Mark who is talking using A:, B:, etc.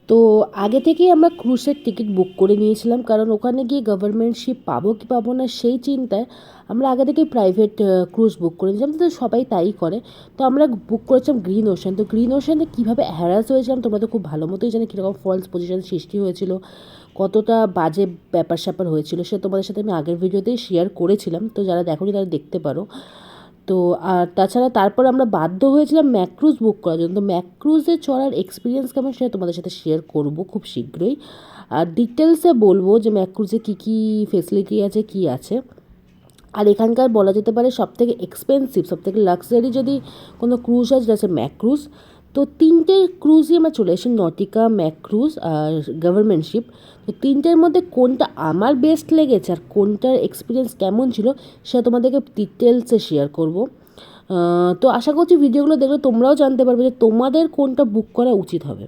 A: তো আগে থেকেই আমরা ক্রুজের টিকিট বুক করে নিয়েছিলাম, কারণ ওখানে গিয়ে গভর্নমেন্ট শিপ পাবো কি পাবো না সেই চিন্তায় আমরা আগে থেকেই প্রাইভেট ক্রুজ বুক করে নিয়েছিলাম। তো সবাই তাই করে। তো আমরা বুক করেছিলাম গ্রিন ওশান। তো গ্রিন ওশানে কীভাবে হ্যারাস হয়েছিলাম তোমরা তো খুব ভালো মতোই জানো, কীরকম ফলস পজিশন সৃষ্টি হয়েছিল, কতটা বাজে ব্যাপার স্যাপার হয়েছিল, সে তোমাদের সাথে আমি আগের ভিডিওতেই শেয়ার করেছিলাম। তো যারা দেখোনি তারা দেখতে পারো। তো আর তাছাড়া তারপর আমরা বাধ্য হয়েছিলাম ম্যাক্রুজ বুক করার জন্য। তো ম্যাক্রুজে চড়ার এক্সপিরিয়েন্স কেমন সেটা তোমাদের সাথে শেয়ার করব খুব শীঘ্রই। আর ডিটেলসে বলবো যে ম্যাক্রুজে কী কী ফেসিলিটি আছে, কী আছে। আর এখানকার বলা যেতে পারে সবথেকে এক্সপেন্সিভ, সবথেকে লাক্সারি যদি কোনো ক্রুজ আছে সেটা হচ্ছে ম্যাক্রুজ। তো তিনটে ক্রুজই আমরা চলে এসেছি, নটিকা, ম্যাক্রুজ আর গভর্নমেন্ট শিপ। তো তিনটের মধ্যে কোনটা আমার বেস্ট লেগেছে আর কোনটার এক্সপিরিয়েন্স কেমন ছিল সেটা তোমাদেরকে ডিটেলসে শেয়ার করব। তো আশা করছি ভিডিওগুলো দেখলে তোমরাও জানতে পারবে যে তোমাদের কোনটা বুক করা উচিত হবে।